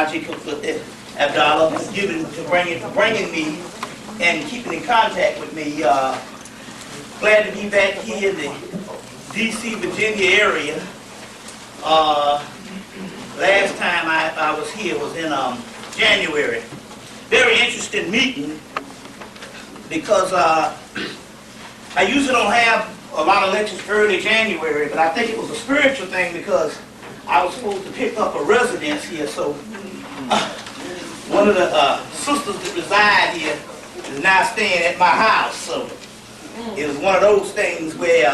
Ajik Abdallah, for bringing me and keeping in contact with me. Glad to be back here in the D.C., Virginia area. Last time I was here was in January. Very interesting meeting because I usually don't have a lot of lectures early January, but I think it was a spiritual thing because I was supposed to pick up a residence here. So one of the sisters that reside here is now staying at my house. So it was one of those things where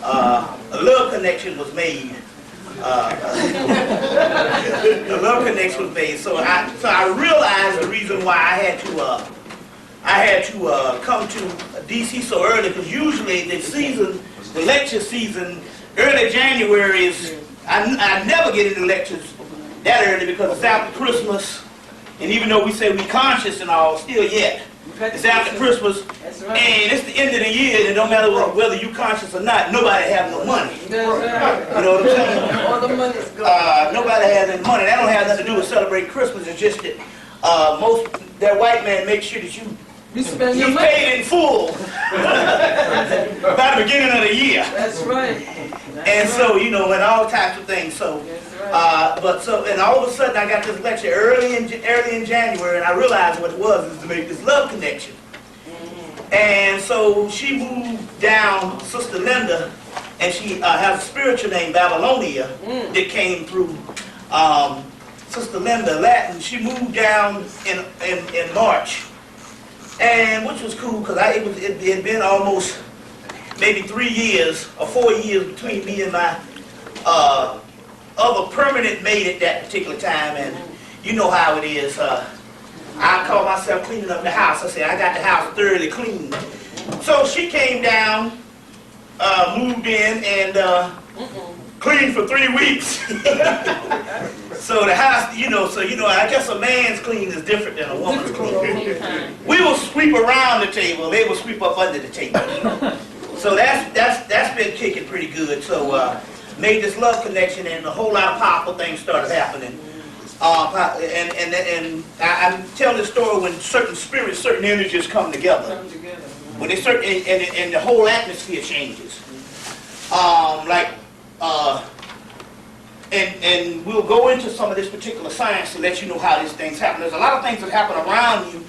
a love connection was made. A love connection was made. So I realized the reason why I had to come to DC so early, because usually the lecture season, early January is, I never get into lectures that early because it's after Christmas, and even though we say we conscious and all, still yet. It's after Christmas, and it's the end of the year, and no matter whether you conscious or not, nobody has no money. You know what I'm saying? All the money's gone. Nobody has any money. That don't have nothing to do with celebrating Christmas. It's just that that white man makes sure that he's paid in full by the beginning of the year. That's right. And so, you know, and all types of things. So, and all of a sudden I got this lecture early in January, and I realized what it was is to make this love connection. And so she moved down, Sister Linda, and she has a spiritual name, Babylonia, that came through. Sister Linda, Latin, she moved down in March. And which was cool because it had been almost maybe 3 years or 4 years between me and my other permanent mate at that particular time, and you know how it is. I call myself cleaning up the house. I said I got the house thoroughly clean. So she came down, moved in, and cleaned for 3 weeks. So the house, I guess a man's clean is different than a woman's clean. We will sweep around the table, they will sweep up under the table. So that's been kicking pretty good. So made this love connection, and a whole lot of powerful things started happening. And I'm telling this story when certain spirits, certain energies come together. When they start, and the whole atmosphere changes. And we'll go into some of this particular science to let you know how these things happen. There's a lot of things that happen around you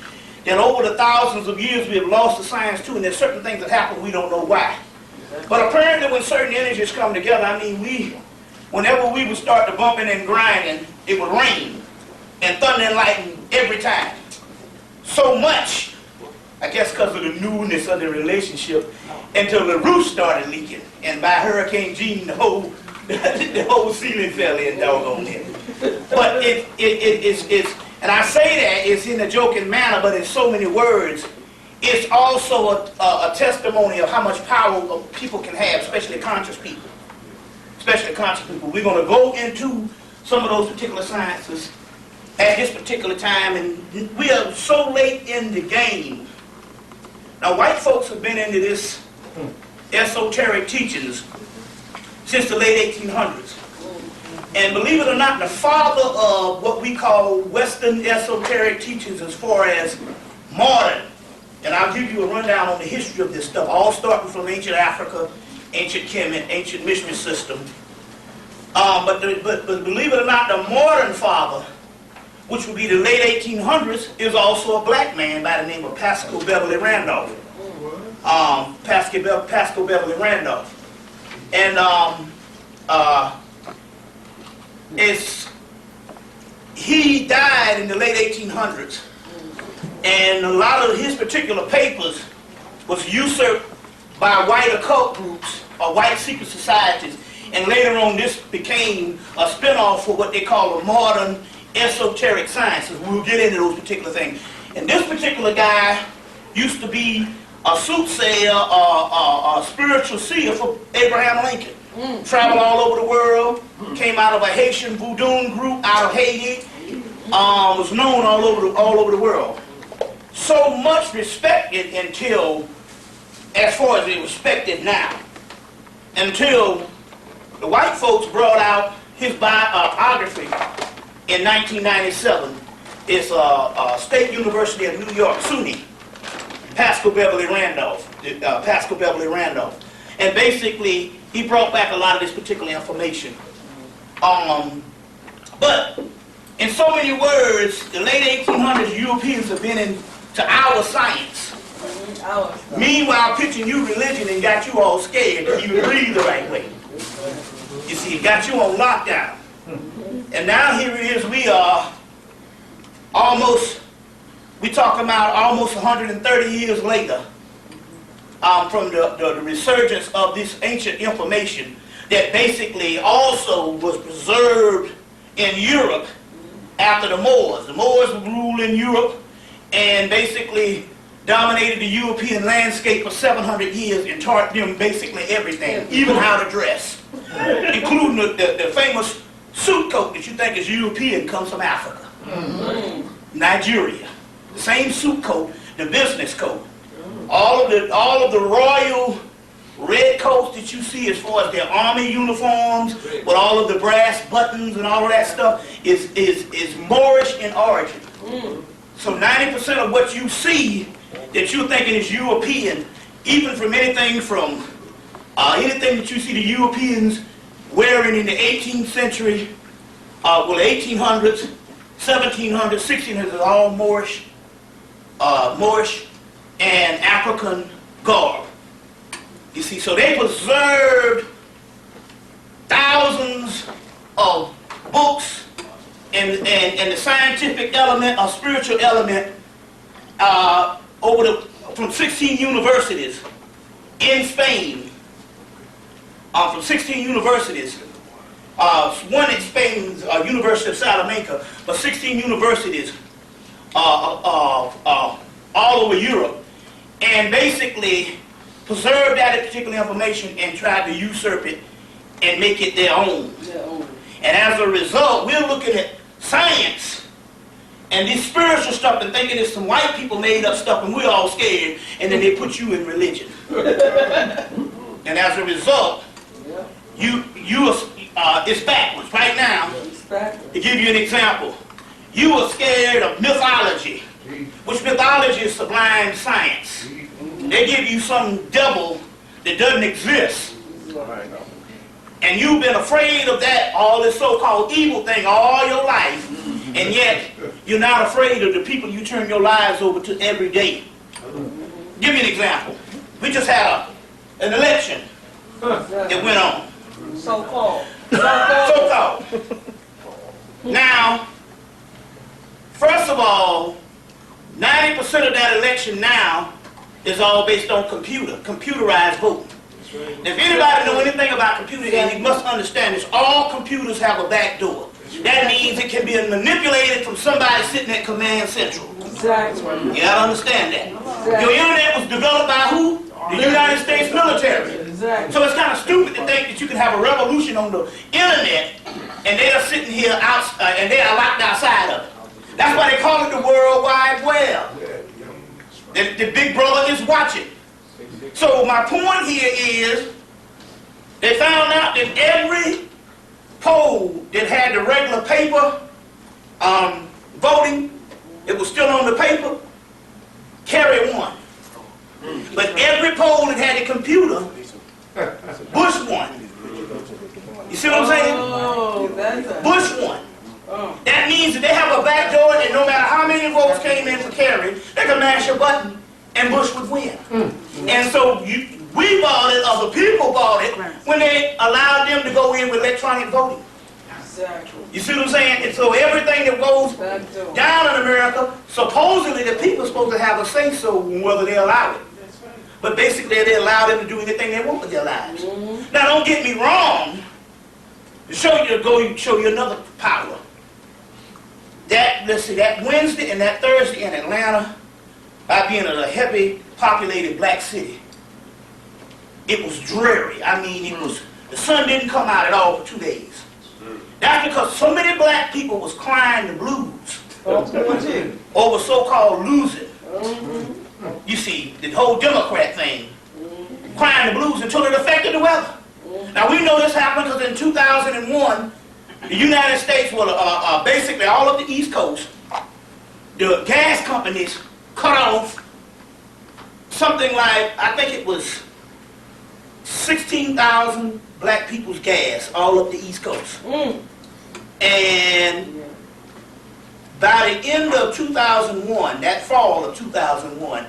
that over the thousands of years we have lost the science to, and there's certain things that happen we don't know why. But apparently when certain energies come together, I mean, whenever we would start to bumping and grinding, it would rain and thunder and lightning every time. So much, I guess because of the newness of the relationship, until the roof started leaking. And by Hurricane Gene, the whole ceiling fell in, doggone it. But it's, and I say that it's in a joking manner, but in so many words, it's also a testimony of how much power people can have, especially conscious people. Especially conscious people. We're going to go into some of those particular sciences at this particular time, and we are so late in the game. Now, white folks have been into this esoteric teachings since the late 1800s. And believe it or not, the father of what we call Western esoteric teachings as far as modern, and I'll give you a rundown on the history of this stuff, all starting from ancient Africa, ancient Kemet, ancient mystery system. But believe it or not, the modern father, which would be the late 1800s, is also a black man by the name of Pascal Beverly Randolph. Pascal Beverly Randolph. And he died in the late 1800s, and a lot of his particular papers was usurped by white occult groups or white secret societies, and later on this became a spinoff for what they call the modern esoteric sciences. We'll get into those particular things. And this particular guy used to be a soothsayer or a spiritual seer for Abraham Lincoln. Traveled all over the world, came out of a Haitian voodoo group out of Haiti, was known all over the world. So much respected until, as far as they respected now, until the white folks brought out his biography in 1997. It's State University of New York, SUNY, Pascal Beverly Randolph. And basically, he brought back a lot of this particular information. But in so many words, the late 1800s, Europeans have been into our science. Meanwhile, pitching you religion and got you all scared that you breathe the right way. You see, it got you on lockdown. And now here it is, we are we talking about almost 130 years later from the resurgence of this ancient information that basically also was preserved in Europe after the Moors. The Moors ruled in Europe and basically dominated the European landscape for 700 years and taught them basically everything, even how to dress, including the famous suit coat that you think is European comes from Africa, Nigeria. The same suit coat, the business coat. All of the royal red coats that you see as far as their army uniforms with all of the brass buttons and all of that stuff is Moorish in origin. So 90% of what you see that you're thinking is European, even from anything that you see the Europeans wearing in the 18th century, 1800s, 1700s, 1600s, is all Moorish and African garb. You see, so they preserved thousands of books and the scientific element or spiritual element from 16 universities in Spain. From 16 universities. One in Spain's University of Salamanca, but 16 universities all over Europe, and basically preserved that particular information and tried to usurp it and make it their own. And as a result, we're looking at science and this spiritual stuff and thinking it's some white people made up stuff and we're all scared, and then they put you in religion. And as a result, it's backwards right now. To give you an example, you are scared of mythology, which mythology is sublime science. They give you some devil that doesn't exist, and you've been afraid of that, all this so-called evil thing all your life, and yet you're not afraid of the people you turn your lives over to every day. Give me an example. We just had an election that went on. So-called. Now, first of all, 90% of that election now is all based on computerized voting. Now, if anybody know anything about computers, you must understand this. All computers have a back door. That means it can be manipulated from somebody sitting at Command Central. Exactly. You gotta understand that. Your internet was developed by who? The United States military. Exactly. So it's kind of stupid to think that you can have a revolution on the internet and they are sitting here outside and they are locked outside of it. That's why they call it the World Wide Web. The big brother is watching. So my point here is they found out that every poll that had the regular paper voting, it was still on the paper, carry one. But every poll that had a computer, Bush won. You see what I'm saying? Oh, Bush won. That means that they have a back door and no matter how many votes came in for Kerry, they can mash a button and Bush would win. And so we bought it, or the people bought it, when they allowed them to go in with electronic voting. Exactly. You see what I'm saying? And so everything that goes down in America, supposedly the people are supposed to have a say-so whether they allow it. But basically they allow them to do anything they want with their lives. Now don't get me wrong, to show you another power. That Wednesday and that Thursday in Atlanta, by being a heavy populated black city, it was dreary. I mean, the sun didn't come out at all for 2 days. That's because so many black people was crying the blues over so-called losing. You see, the whole Democrat thing, crying the blues until it affected the weather. Now we know this happened because in 2001, The United States, well, basically all of the East Coast, the gas companies cut off something like, I think it was 16,000 black people's gas all up the East Coast. And by the end of 2001, that fall of 2001,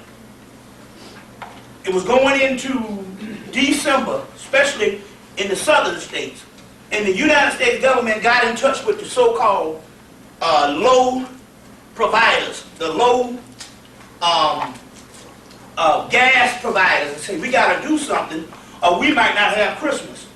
it was going into December, especially in the southern states. And the United States government got in touch with the so-called low providers, the low gas providers, and say, we got to do something or we might not have Christmas.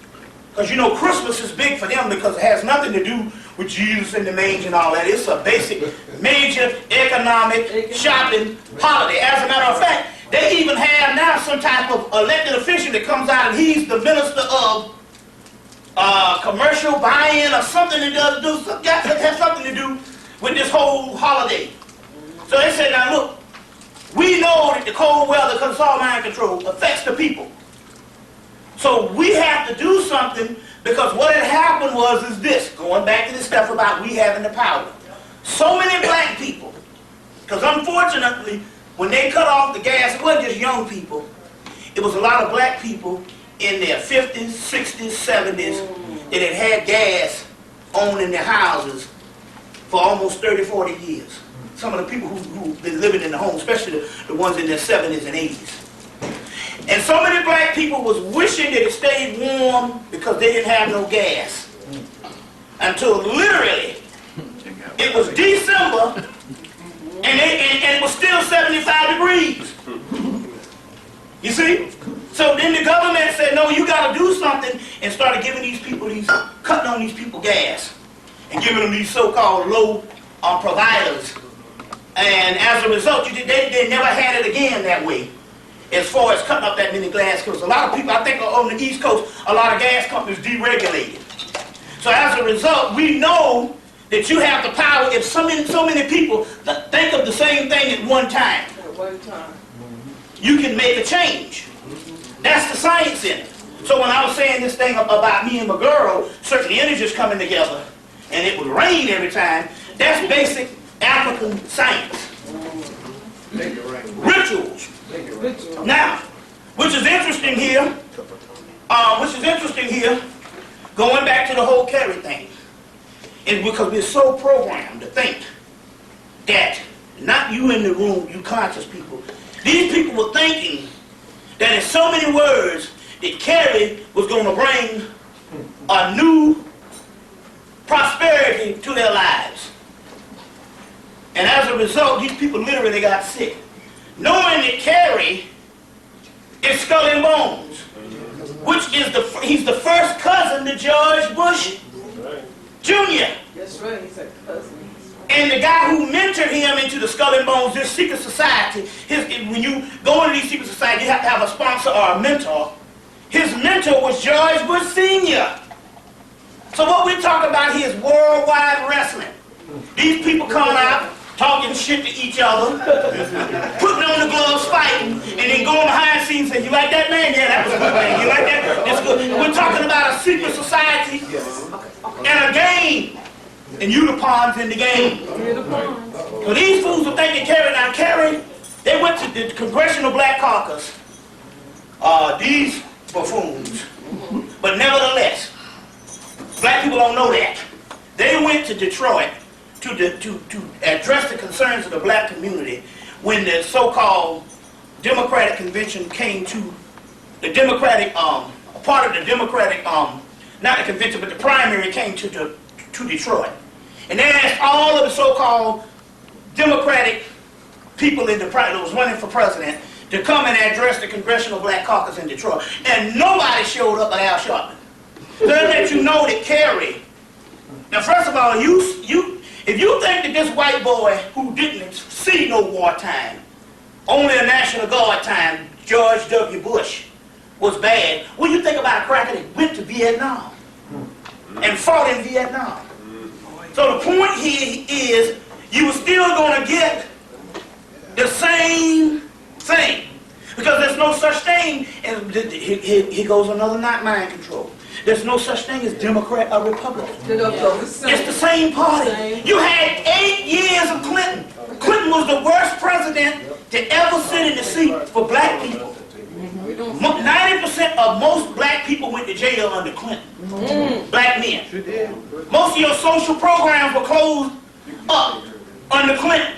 Because you know, Christmas is big for them because it has nothing to do with Jesus and the manger and all that. It's a basic, major economic shopping holiday. As a matter of fact, they even have now some type of elected official that comes out and he's the minister of commercial buy-in or something that has something to do with this whole holiday. So they say, now look, we know that the cold weather, because it's all mind control, affects the people. So we have to do something, because what had happened is this, going back to this stuff about we having the power. So many black people, because unfortunately, when they cut off the gas, it wasn't just young people, it was a lot of black people in their 50s, 60s, 70s that had gas on in their houses for almost 30, 40 years. Some of the people who've been living in the home, especially the ones in their 70s and 80s. And so many black people was wishing that it stayed warm because they didn't have no gas. Until literally, it was December, and it was still 75 degrees. You see? So then the government said, no, you got to do something, and started giving these people, cutting on these people gas, and giving them these so-called low providers. And as a result, they never had it again that way, as far as cutting up that many gas, because a lot of people, I think on the East Coast, a lot of gas companies deregulated. So as a result, we know that you have the power if so many people think of the same thing at one time. At one time. You can make a change. That's the science in it. So when I was saying this thing about me and my girl, certain energies coming together, and it would rain every time, that's basic African science. Rituals. Now, which is interesting here, going back to the whole carry thing, is because we're so programmed to think that, not you in the room, you conscious people, these people were thinking that in so many words that Carrie was going to bring a new prosperity to their lives. And as a result, these people literally got sick. Knowing that Carrie is skull and bones, which is he's the first cousin to George Bush Jr. That's right, he's a cousin. And the guy who mentored him into the Skull and Bones, this secret society, when you go into these secret societies, you have to have a sponsor or a mentor. His mentor was George Bush Sr. So what we're talking about here is worldwide wrestling. These people coming out, talking shit to each other, putting on the gloves, fighting, and then going behind the scenes and saying, you like that, man? Yeah, that was a good, man. You like that? That's good. We're talking about a secret society and a game. And you the pawns in the game. So these fools are thinking Carrie. Now Carrie, they went to the Congressional Black Caucus. These buffoons. But nevertheless, black people don't know that. They went to Detroit to address the concerns of the black community when the so-called Democratic convention came to the Democratic, part of the Democratic, not the convention, but the primary came to Detroit. And they asked all of the so-called Democratic people that was running for president to come and address the Congressional Black Caucus in Detroit. And nobody showed up but Al Sharpton. So that let you know that Carrie. Now first of all, if you think that this white boy who didn't see no wartime, only a National Guard time, George W. Bush, was bad, what do you think about a cracker that went to Vietnam and fought in Vietnam? So the point here is you were still going to get the same thing. Because there's no such thing as, here goes another not mind control. There's no such thing as Democrat or Republican. It's It's the same party. You had 8 years of Clinton. Clinton was the worst president to ever sit in the seat for black people. 90% of most black people went to jail under Clinton. Black men. Most of your social programs were closed up under Clinton.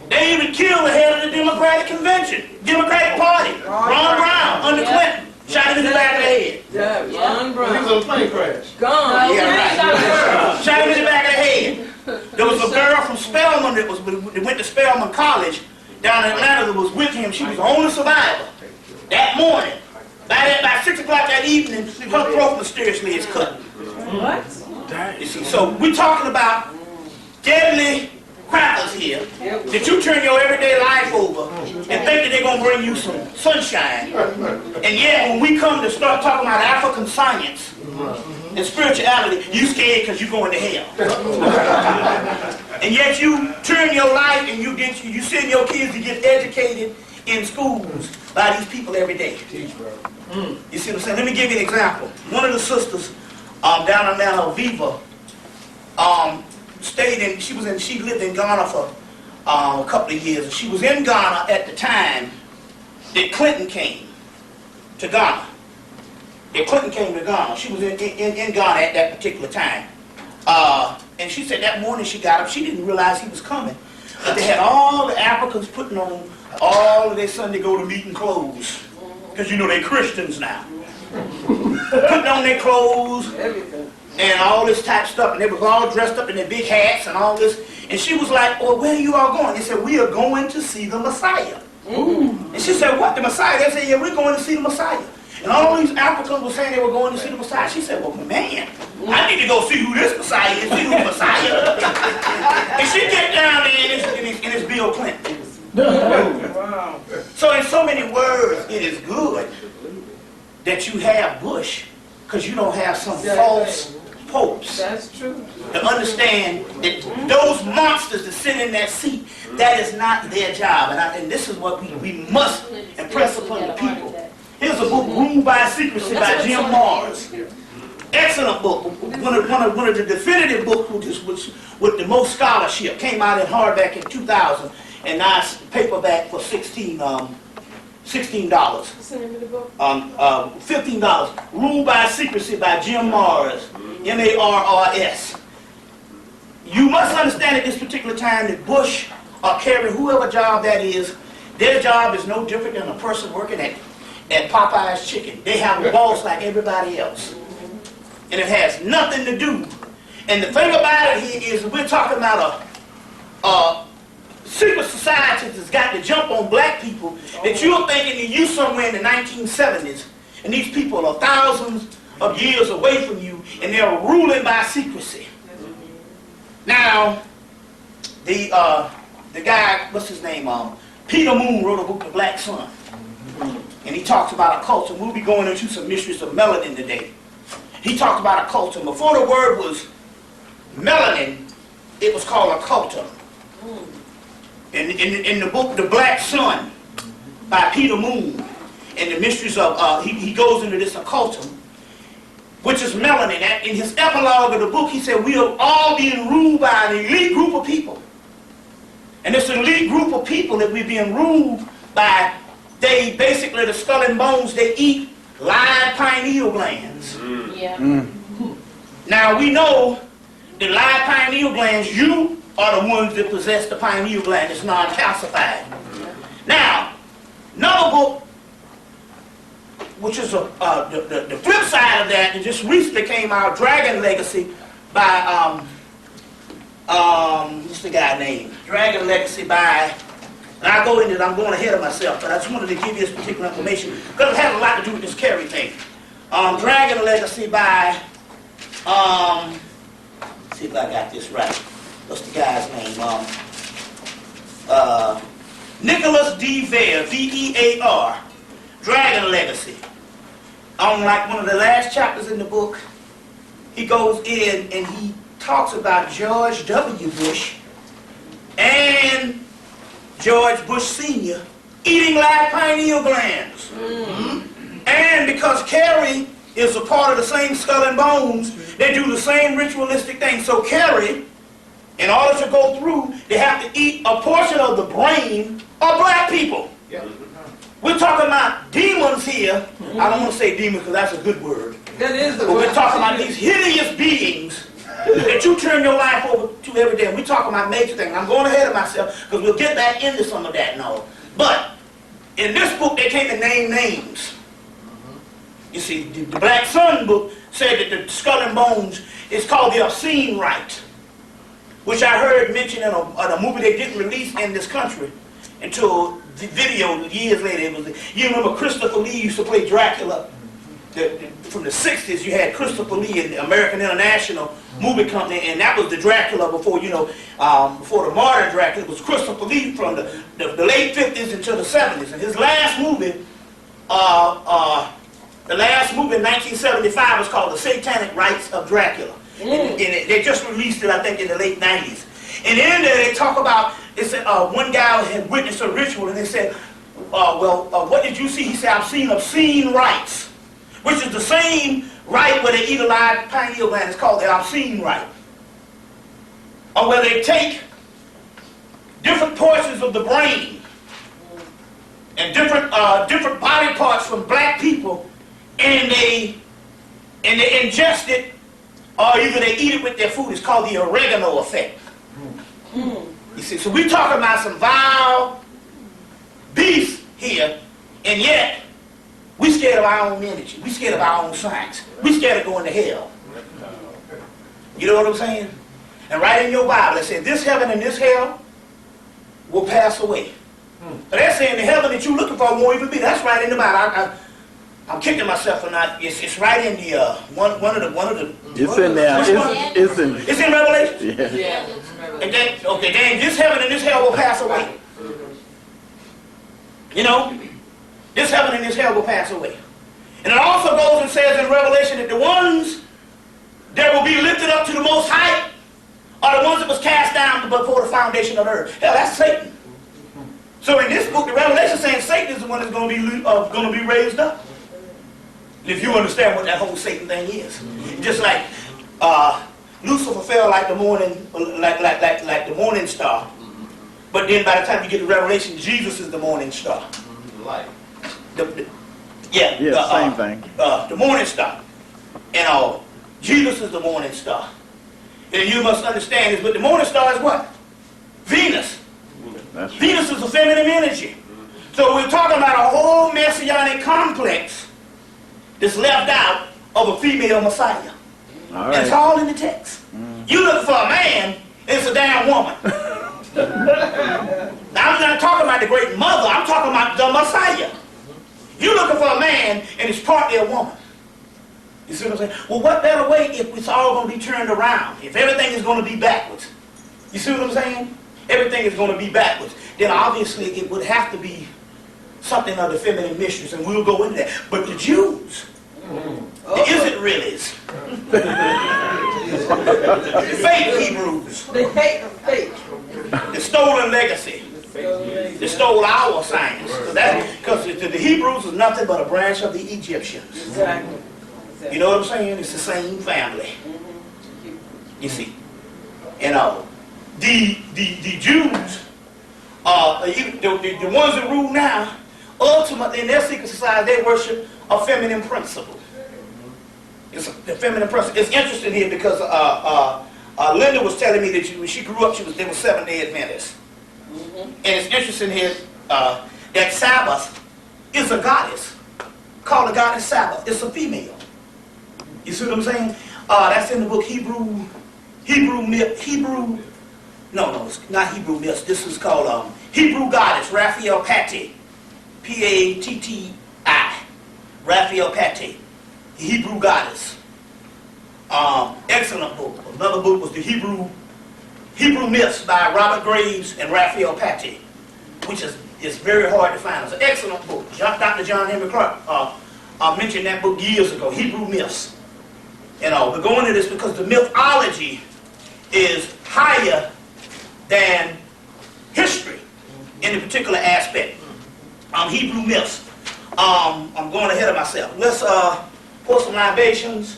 They even killed the head of the Democratic Convention, Democratic Party, Ron Brown, under Clinton. Shot him in the back of the head. Yeah, Ron Brown. He was on a plane crash. Gone. Yeah, right. Shot him in the back of the head. There was a girl from Spelman that went to Spelman College down in Atlanta that was with him. She was the only survivor. That morning, by 6 o'clock that evening, her throat mysteriously is cut. What? You see, so we're talking about deadly crackers here that you turn your everyday life over and think that they're going to bring you some sunshine. And yet, when we come to start talking about African science and spirituality, you scared because you're going to hell. And yet you turn your life and you send your kids to get educated in schools by these people every day. You see what I'm saying? Let me give you an example. One of the sisters down in Mount Viva she lived in Ghana for a couple of years. She was in Ghana at the time that Clinton came to Ghana. She was in Ghana at that particular time. And she said that morning she got up, she didn't realize he was coming. But they had all the Africans putting on all of their Sunday go-to-meeting clothes. Because you know they're Christians now. Putting on their clothes and all this type of stuff. And they was all dressed up in their big hats and all this. And she was like, well, where are you all going? They said, we are going to see the Messiah. And she said, what, the Messiah? They said, yeah, we're going to see the Messiah. And all these Africans were saying they were going to see the Messiah. She said, well, man, I need to go see who this Messiah is, see who the Messiah is. And she get down there and it's Bill Clinton. Wow. So in so many words, it is good that you have Bush, because you don't have some false popes. That's true. To understand that those monsters that sit in that seat, that is not their job. And this is what we must impress upon the people. Here's a book, Ruled by Secrecy by Jim Mars. Excellent book. One of the definitive books with the most scholarship. Came out in hardback in 2000 and now it's paperback for $16. What's the name of the book? $15. Ruled by Secrecy by Jim Mars. M-A-R-R-S. You must understand at this particular time that Bush or Kerry, whoever job that is, their job is no different than a person working at Popeye's Chicken. They have a boss like everybody else. And it has nothing to do. And the thing about it here is we're talking about a secret society that's got to jump on black people that you're thinking that you somewhere in the 1970s and these people are thousands of years away from you and they're ruling by secrecy. Now, the guy, what's his name? Peter Moon wrote a book, The Black Sun. And he talks about a culture. We'll be going into some mysteries of melanin today. He talked about a culture. Before the word was melanin, it was called a culture. In the book, The Black Sun, by Peter Moon, and the mysteries of, he goes into this occultum, which is melanin. In his epilogue of the book, he said, we are all being ruled by an elite group of people. And this elite group of people that we're being ruled by, they basically, the skull and bones, they eat live pineal glands. Now, we know the live pineal glands, you are the ones that possess the pineal gland. It's non-calcified. Now, another book, which is the flip side of that, that just recently came out, Dragon Legacy, by, what's the guy name? Dragon Legacy by, and I'll go into it, I'm going ahead of myself, but I just wanted to give you this particular information, because it has a lot to do with this Kerry thing. Dragon Legacy by, let's see if I got this right. What's the guy's name? Nicholas D. Vear, V-E-A-R, Dragon Legacy. On like one of the last chapters in the book, he goes in and he talks about George W. Bush and George Bush Sr. eating live pineal glands. And because Kerry is a part of the same skull and bones. They do the same ritualistic thing. So Carrie, in order to go through, they have to eat a portion of the brain of black people. Yeah. We're talking about demons here. I don't want to say demons because that's a good word. That is the But word. we're talking about these hideous beings that you turn your life over to every day. We're talking about major things. I'm going ahead of myself because we'll get back into some of that and all. But in this book, they came to name names. You see, the Black Sun book said that the skull and bones is called the obscene rite, which I heard mentioned in a movie they didn't release in this country until the video years later. It was, you remember Christopher Lee used to play Dracula? From the 60s, you had Christopher Lee in the American International Movie Company, and that was the Dracula before, before the modern Dracula. It was Christopher Lee from the late 50s until the 70s. And his last movie, the last movie in 1975 was called The Satanic Rites of Dracula. And they just released it, I think, in the late 90s. And in there they talk about, it said, one guy had witnessed a ritual, and they said, what did you see? He said, I've seen obscene rites, which is the same rite where they eat a live pineal gland. It's called the obscene rite. Or where they take different portions of the brain and different body parts from black people, and they ingest it, or either they eat it with their food. It's called the oregano effect. You see, so we're talking about some vile beasts here, and yet we scared of our own energy. We scared of our own science. We scared of going to hell. You know what I'm saying? And right in your Bible, it says this heaven and this hell will pass away. But they're saying the heaven that you're looking for won't even be. That's right in the Bible. I'm kicking myself for not. It's right in the one of the. It's in there. It's in. It's in Revelation. Yeah. Yeah. And then, then this heaven and this hell will pass away. You know, this heaven and this hell will pass away. And it also goes and says in Revelation that the ones that will be lifted up to the Most High are the ones that was cast down before the foundation of the earth. Hell, that's Satan. So in this book, the Revelation is saying Satan is the one that's going to be raised up. If you understand what that whole Satan thing is, just like Lucifer fell like the morning, like the morning star, but then by the time you get to Revelation, Jesus is the morning star. Light. Same thing. The morning star, and Jesus is the morning star. And you must understand this, but the morning star is what? Venus. That's right. Venus is a feminine energy. So we're talking about a whole messianic complex that's left out of a female Messiah. All And it's right. all in the text. You look for a man, it's a damn woman. Now, I'm not talking about the great mother, I'm talking about the Messiah. You're looking for a man, and it's partly a woman. You see what I'm saying? Well, what better way if it's all going to be turned around? If everything is going to be backwards. You see what I'm saying? Everything is going to be backwards. Then obviously it would have to be something of the feminine mistress, and we'll go into that. But the Jews, the Israelis, the fake Hebrews, They hate the fake. the stolen legacy, they stole our science. Because the Hebrews is nothing but a branch of the Egyptians. Exactly. You know what I'm saying? It's the same family. You see. The Jews, the ones that rule now, ultimately in their secret society, they worship a feminine principle. It's the feminine principle. It's interesting here because Linda was telling me that when she grew up, they were Seventh-day Adventists. And it's interesting here that Sabbath is a goddess called the goddess Sabbath. It's a female. You see what I'm saying? That's in the book Hebrew. No, it's not Hebrew myths. This is called Hebrew Goddess, Raphael Patti. P-A-T-T-I. Raphael Patti. The Hebrew Goddess. Excellent book. Another book was the Hebrew Myths by Robert Graves and Raphael Patti, which is very hard to find. It's an excellent book. Dr. John Henry Clark mentioned that book years ago, Hebrew Myths. We're going into this because the mythology is higher than history in a particular aspect. Hebrew myths. I'm going ahead of myself. pour some libations,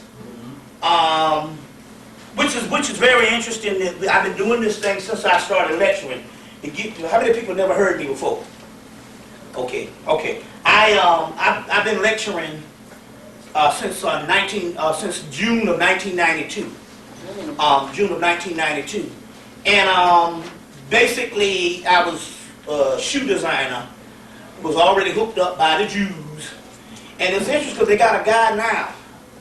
which is very interesting. I've been doing this thing since I started lecturing. How many people never heard me before? Okay. I've been lecturing since June of 1992. June of 1992, and basically I was a shoe designer. Was already hooked up by the Jews, and it's interesting because they got a guy now.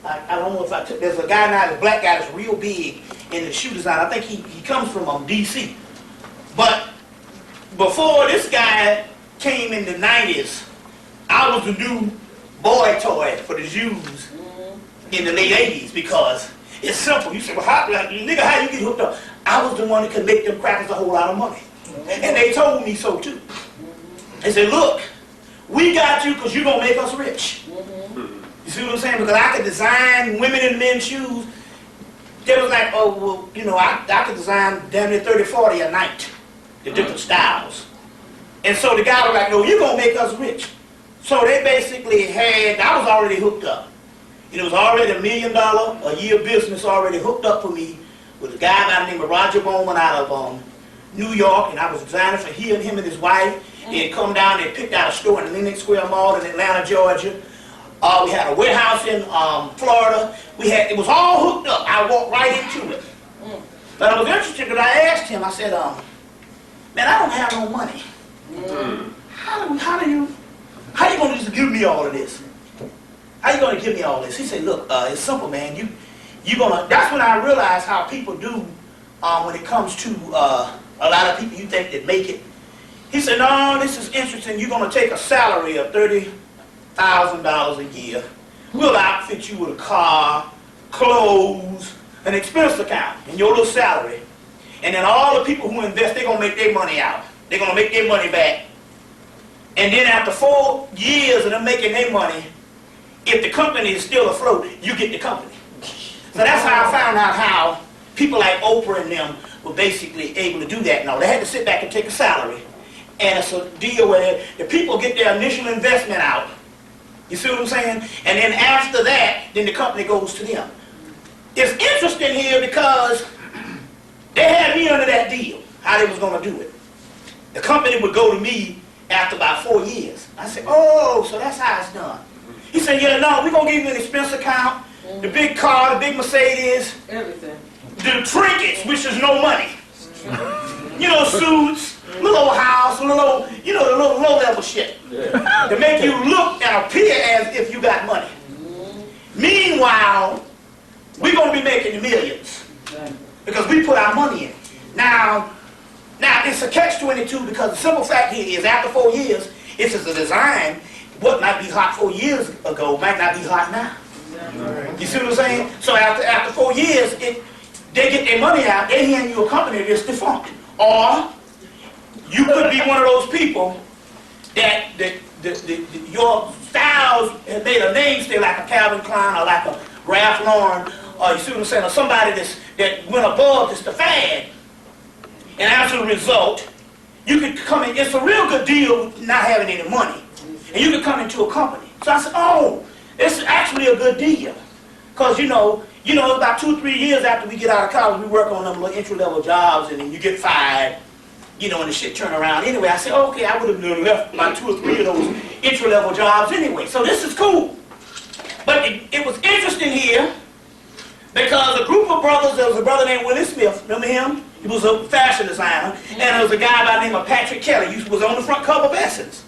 I don't know if there's a guy now, the black guy that's real big in the shoe design. I think he comes from D.C. But before this guy came in the 90s, I was the new boy toy for the Jews in the late 80s because it's simple. You say, well, how you get hooked up? I was the one that could make them crackers a whole lot of money. And they told me so too. They said, look, we got you because you're going to make us rich. You see what I'm saying? Because I could design women and men's shoes. They was like, oh, well, you know, I could design damn near 30, 40 a night. The different styles. And so the guy was like, no, you're going to make us rich. So they basically I was already hooked up. It was already $1 million a year business already hooked up for me with a guy by the name of Roger Bowman out of New York, and I was designing for him and his wife. They had come down, they picked out a store in the Lenox Square Mall in Atlanta, Georgia. We had a warehouse in Florida. It was all hooked up. I walked right into it. But I was interested because I asked him, I said, man, I don't have no money. How you going to just give me all of this? How you going to give me all this? He said, look, it's simple, man. That's when I realized how people do when it comes to a lot of people you think that make it. He said, no, this is interesting. You're going to take a salary of $30,000 a year. We'll outfit you with a car, clothes, an expense account, and your little salary. And then all the people who invest, they're going to make their money out. They're going to make their money back. And then after 4 years of them making their money, if the company is still afloat, you get the company. So that's how I found out how people like Oprah and them were basically able to do that. Now, they had to sit back and take a salary. And it's a deal where the people get their initial investment out. You see what I'm saying? And then after that, then the company goes to them. It's interesting here because they had me under that deal, how they was going to do it. The company would go to me after about 4 years. I said, oh, so that's how it's done. He said, yeah, no, we're going to give you an expense account, the big car, the big Mercedes, Everything. the trinkets, which is no money. You know, suits, little old house, the little low-level shit. To make you look and appear as if you got money. Meanwhile, we're going to be making millions because we put our money in. Now it's a catch-22 because the simple fact here is after 4 years, it's just a design. What might be hot 4 years ago might not be hot now. You see what I'm saying? So after 4 years, they get their money out, they hand you a company that's defunct. Or you could be one of those people that your styles have made a name stay like a Calvin Klein or like a Ralph Lauren, or you see what I'm saying, or somebody that went above just the fad. And as a result, you could come in, it's a real good deal not having any money. And you could come into a company. So I said, oh, it's actually a good deal. Because, you know, about 2 or 3 years after we get out of college, we work on them little entry-level jobs, and then you get fired, you know, and the shit turn around. Anyway, I said, okay, I would have left about 2 or 3 of those entry-level jobs anyway. So this is cool. But it was interesting here because a group of brothers, there was a brother named Willie Smith, remember him? He was a fashion designer. And there was a guy by the name of Patrick Kelly, he was on the front cover of Essence.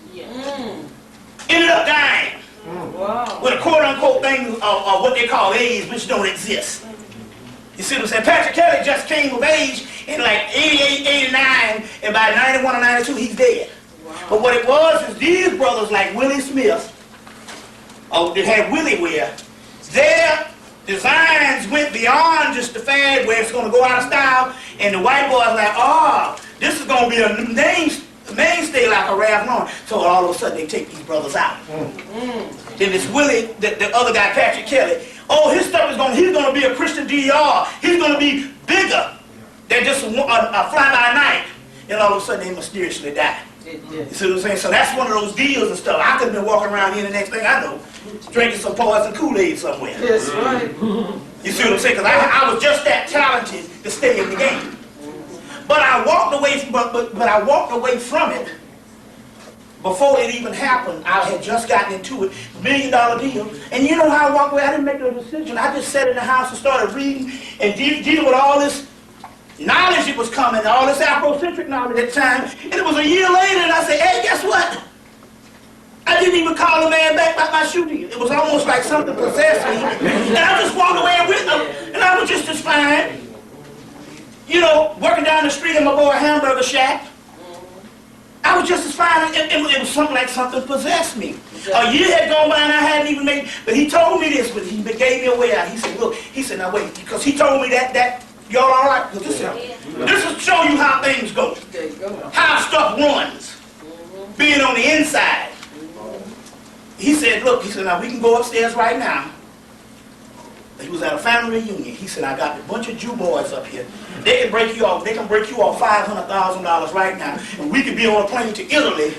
Ended up dying. Wow. With a quote-unquote thing of what they call AIDS, which don't exist. You see what I'm saying? Patrick Kelly just came of age in like 88, 89, and by 91 or 92, he's dead. Wow. But what it was is these brothers like Willie Smith, they had Willie wear, their designs went beyond just the fad where it's going to go out of style, and the white boys like, oh, this is going to be a mainstay like a Ralph Lauren. So all of a sudden they take these brothers out. Then this Willie, the other guy, Patrick Kelly, oh, his stuff he's going to be a Christian DR. He's going to be bigger than just a fly-by-night. And all of a sudden they mysteriously die. You see what I'm saying? So that's one of those deals and stuff. I could have been walking around here, the next thing I know, drinking some poison Kool-Aid somewhere. That's right. You see what I'm saying? Because I was just that talented to stay in the game. But I walked away from, but I walked away from it before it even happened. I had just gotten into it, $1 million deal. And you know how I walked away? I didn't make no decision. I just sat in the house and started reading and dealing with all this knowledge that was coming, all this Afrocentric knowledge at the time. And it was a year later, and I said, hey, guess what? I didn't even call the man back about my shooting. It was almost like something possessed me. And I just walked away with him, and I was just as fine. You know, working down the street in my boy Hamburger Shack. I was just as fine. It was something like something possessed me. A year had gone by and I hadn't even made, but he told me this, but he gave me a way out. He said, look, he said, now wait, because he told me that y'all all right? This will show you how things go. How stuff runs. Being on the inside. He said, look, he said, now we can go upstairs right now. He was at a family reunion. He said, I got a bunch of Jew boys up here. They can break you off. They can break you off $500,000 right now. And we can be on a plane to Italy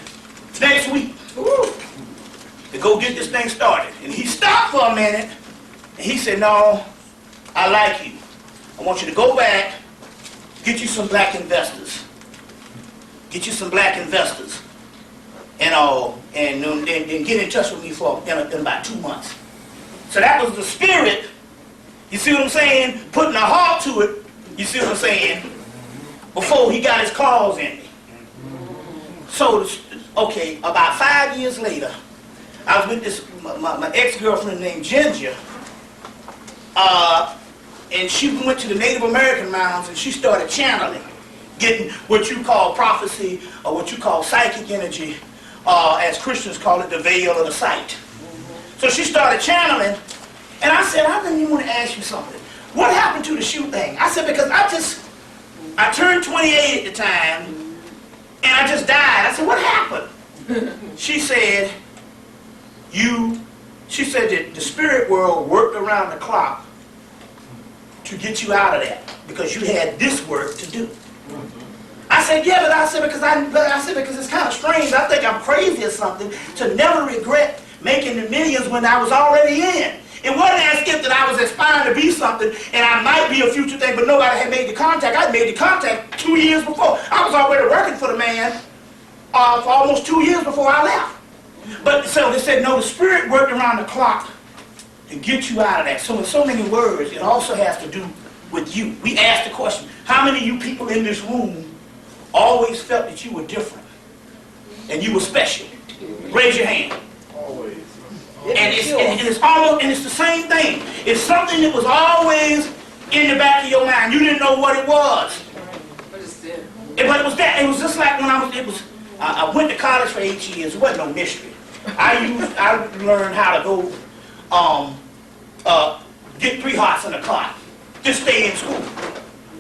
next week to go get this thing started. And he stopped for a minute. And he said, no, I like you. I want you to go back, get you some black investors. Get you some black investors. And get in touch with me in about 2 months. So that was the spirit, you see what I'm saying, putting a heart to it, you see what I'm saying, before he got his claws in me. So, okay, about 5 years later, I was with this, my ex-girlfriend named Ginger, and she went to the Native American mounds and she started channeling, getting what you call prophecy or what you call psychic energy, as Christians call it, the veil or the sight. So she started channeling, and I said, I didn't even want to ask you something. What happened to the shoe thing? I said, because I turned 28 at the time, and I just died. I said, what happened? She said, that the spirit world worked around the clock to get you out of that, because you had this work to do. I said, yeah, but I said, because it's kind of strange. I think I'm crazy or something to never regret making the millions when I was already in. It wasn't as if that I was aspiring to be something and I might be a future thing, but nobody had made the contact. I made the contact 2 years before. I was already working for the man for almost 2 years before I left. But so they said, no, the spirit worked around the clock to get you out of that. So in so many words, it also has to do with you. We asked the question, how many of you people in this room always felt that you were different and you were special? Raise your hand. Always. And it's the same thing. It's something that was always in the back of your mind. You didn't know what it was. But it's there. But it was that. It was just like when I went to college for 8 years. It wasn't no mystery. I learned how to go get 3 hearts in the clock. Just stay in school.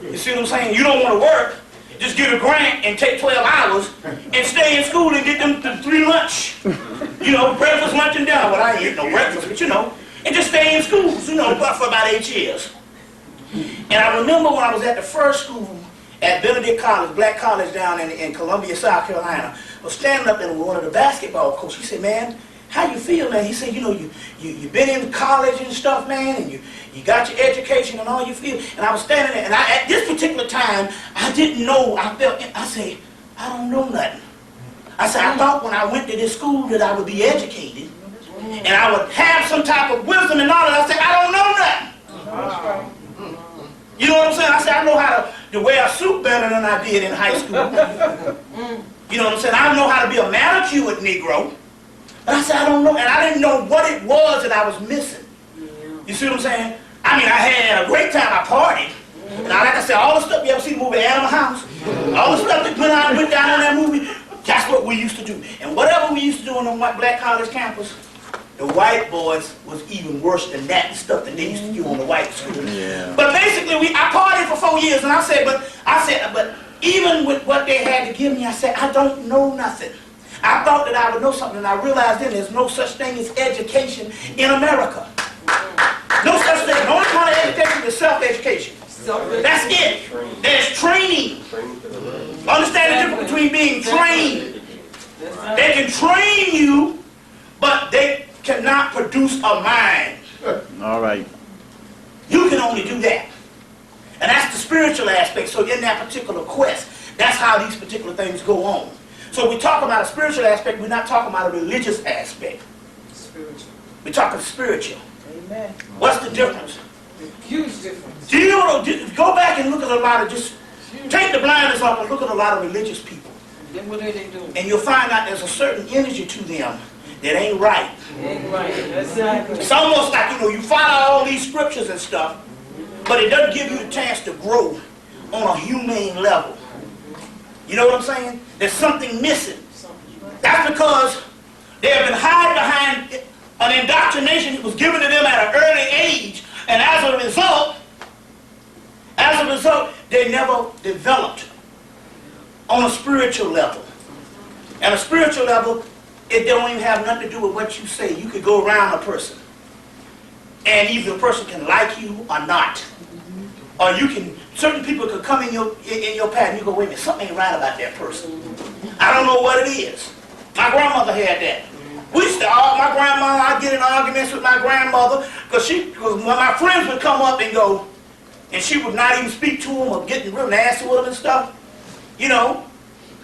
You see what I'm saying? You don't want to work. Just get a grant and take 12 hours and stay in school and get them to 3 lunch. You know, breakfast, lunch, and dinner. Well, I ain't eat no breakfast, but you know. And just stay in school, you know, for about 8 years. And I remember when I was at the first school at Benedict College, black college down in Columbia, South Carolina, I was standing up in one of the basketball coaches. He said, man, how you feel, man? He said, you know, you've been in college and stuff, man, and you got your education and all you feel. And I was standing there, and at this particular time, I didn't know. I said, I don't know nothing. I said, I thought when I went to this school that I would be educated, and I would have some type of wisdom and knowledge. I said, I don't know nothing. You know what I'm saying? I said, I know how to wear a suit better than I did in high school. You know what I'm saying? I know how to be a manicured Negro. But I said, I don't know. And I didn't know what it was that I was missing. You see what I'm saying? I mean, I had a great time. I partied. Now, like I said, all the stuff, you ever see the movie Animal House? All the stuff that went down on that movie, that's what we used to do. And whatever we used to do on the black college campus, the white boys was even worse than that, the stuff that they used to do on the white school. Yeah. But basically, I partied for 4 years, and I said, but even with what they had to give me, I said, I don't know nothing. I thought that I would know something, and I realized then there's no such thing as education in America. No such thing. The only kind of education is self-education. That's it. There's training. Understand the difference between being trained. They can train you, but they cannot produce a mind. All right. You can only do that. And that's the spiritual aspect. So in that particular quest, that's how these particular things go on. So we talk about a spiritual aspect, we're not talking about a religious aspect. Spiritual. We're talking spiritual. Amen. What's the difference? Huge difference. Do you know, go back and look at a lot of, just take the blinders off and look at a lot of religious people. Then what are they doing? And you'll find out there's a certain energy to them that ain't right. Ain't right. Exactly. It's almost like, you know, you find out all these scriptures and stuff, but it doesn't give you a chance to grow on a humane level. You know what I'm saying? There's something missing. That's because they have been hiding behind an indoctrination that was given to them at an early age, and as a result, they never developed on a spiritual level. At a spiritual level, it don't even have nothing to do with what you say. You could go around a person, and either the person can like you or not. Or you can, certain people could come in your path and you go, wait a minute, something ain't right about that person. I don't know what it is. My grandmother had that. We used to, my grandmother, I'd get in arguments with my grandmother, because when my friends would come up and go, and she would not even speak to them or getting real nasty with them and stuff, you know.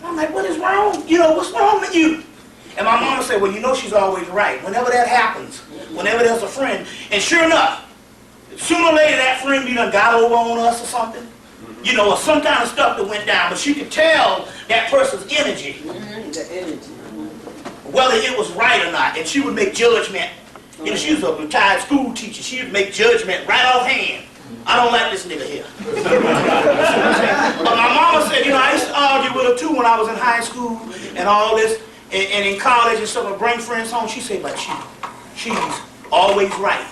I'm like, what is wrong? You know, what's wrong with you? And my mama said, well, you know she's always right. Whenever that happens, whenever there's a friend, and sure enough, sooner or later that friend you done got over on us or something, you know, or some kind of stuff that went down, but she could tell that person's energy, The energy. whether it was right or not, and she would make judgment. You know, she was a retired school teacher. She would make judgment right offhand. I don't like this nigga here. But my mama said, you know, I used to argue with her too when I was in high school and all this, and in college and stuff, and bring friends home. She said, but she's always right.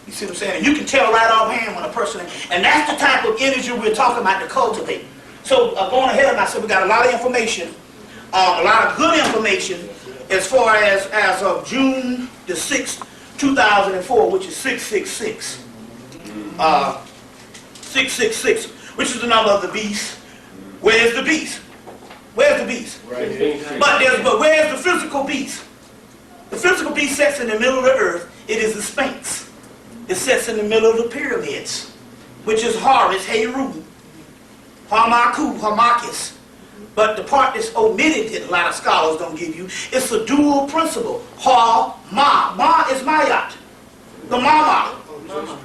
You see what I'm saying? And you can tell right offhand when a person, and that's the type of energy we're talking about to cultivate. So going ahead of myself, we got a lot of information, a lot of good information as far as of June the 6th, 2004, which is 666. 666, which is the number of the beast. Where's the beast? Where's the beast? Right. But where's the physical beast? The physical beast sits in the middle of the earth. It is the Sphinx. It sits in the middle of the pyramids, which is Horus, Heru, Harmaku, Harmakis. But the part that's omitted that a lot of scholars don't give you, it's a dual principle. Ha, Ma. Ma is Mayat. The Mama.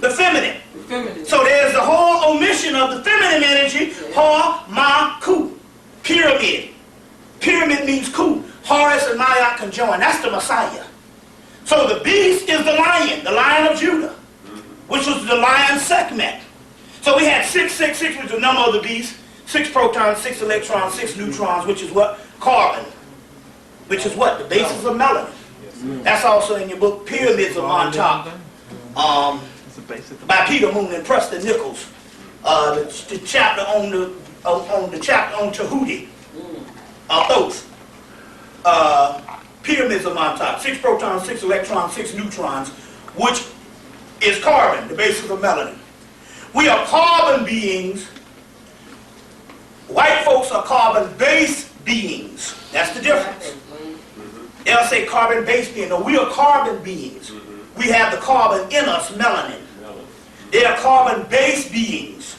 The feminine. Feminine. So there's the whole omission of the feminine energy. Ha, Ma, Ku. Pyramid. Pyramid means Ku. Horus and Mayat conjoined. That's the Messiah. So the beast is the Lion of Judah, which was the lion Sekhmet. So we had 666, which is the number of the beast, 6 protons, 6 electrons, 6 neutrons, which is what? Carbon. Which is what? The basis of melanin. That's also in your book, Pyramids of Montauk, by Peter Moon and Preston Nichols. The chapter on the chapter on Tahuti, Thoth. Pyramids of Montauk, 6 protons, 6 electrons, 6 neutrons, which is carbon, the basis of melanin. We are carbon beings. White folks are carbon-based beings. That's the difference. They'll say carbon-based being. No, we are carbon beings. We have the carbon in us, melanin. They are carbon-based beings.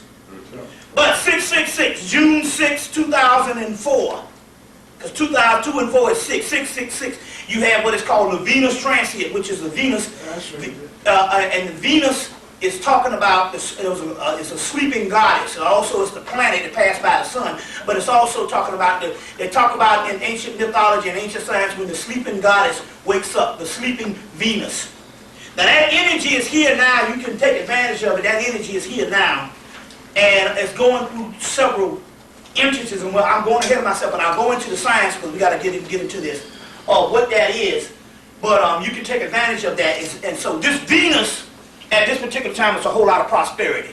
But 666, June 6, 2004, because 2002 and 4 is 6, 666, you have what is called the Venus transient, which is the Venus, and the Venus is talking about, it's a sleeping goddess. Also, it's the planet that passed by the sun, but it's also talking about, they talk about in ancient mythology and ancient science when the sleeping goddess wakes up, the sleeping Venus. Now that energy is here now, you can take advantage of it, that energy is here now, and it's going through several entrances, and well, I'm going ahead of myself, and I'll go into the science because we got to get into this, of what that is, but you can take advantage of that, and so this Venus, at this particular time, it's a whole lot of prosperity.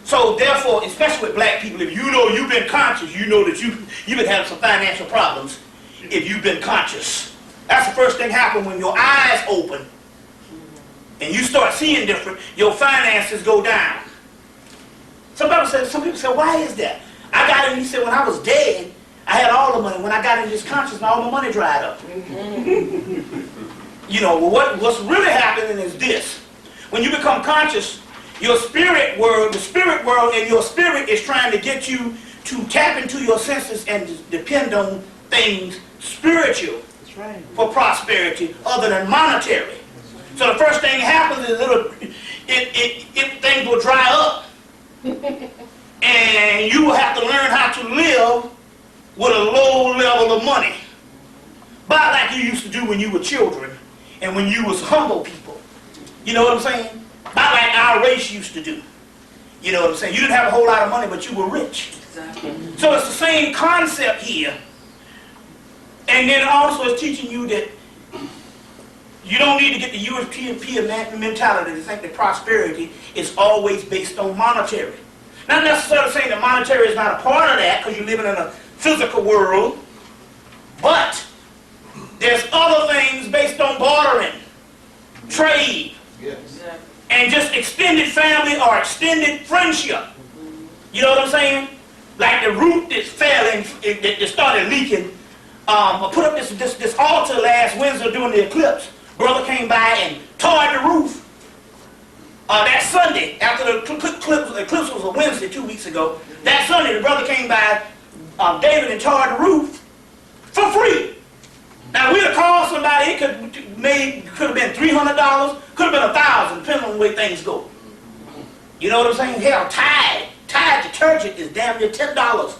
So therefore, especially with black people, if you know you've been conscious, you know that you've been having some financial problems if you've been conscious. That's the first thing happen when your eyes open and you start seeing different, your finances go down. Some people say, why is that? I got in, he said, when I was dead, I had all the money. When I got into this consciousness, all my money dried up. You you know, what's really happening is this. When you become conscious, your spirit world, the spirit world and your spirit is trying to get you to tap into your senses and depend on things spiritual for prosperity other than monetary. So the first thing happens is things will dry up and you will have to learn how to live with a low level of money. About like you used to do when you were children and when you was humble people. You know what I'm saying? About like our race used to do. You know what I'm saying? You didn't have a whole lot of money, but you were rich. Exactly. So it's the same concept here. And then also it's teaching you that you don't need to get the European mentality to think that prosperity is always based on monetary. Not necessarily saying that monetary is not a part of that because you're living in a physical world, but there's other things based on bartering, trade, and just extended family or extended friendship. You know what I'm saying? Like the roof that fell and that started leaking. I put up this altar last Wednesday during the eclipse. Brother came by and tore the roof. That Sunday, after the eclipse was a Wednesday 2 weeks ago, that Sunday the brother came by, David, and tore the roof for free. Now we'd have called somebody, it could have been $300, could have been $1,000, depending on the way things go. You know what I'm saying? Hell, tithe detergent is damn near $10.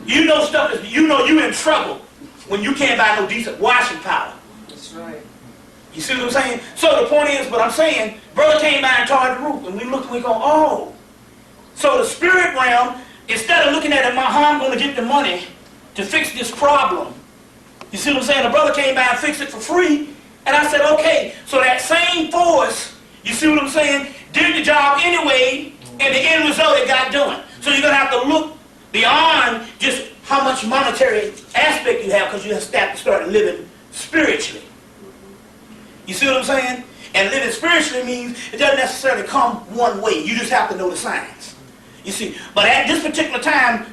You know stuff is, you know you in trouble when you can't buy no decent washing powder. That's right. You see what I'm saying? So the point is, what I'm saying, brother came by and tore the roof, and we looked and we go, oh. So the spirit realm, instead of looking at it, how I'm going to get the money to fix this problem. You see what I'm saying? The brother came by and fixed it for free, and I said, okay, so that same force, you see what I'm saying, did the job anyway, and the end result it got done. So you're going to have to look beyond just how much monetary aspect you have, because you have to start living spiritually. You see what I'm saying? And living spiritually means it doesn't necessarily come one way. You just have to know the signs. You see, but at this particular time,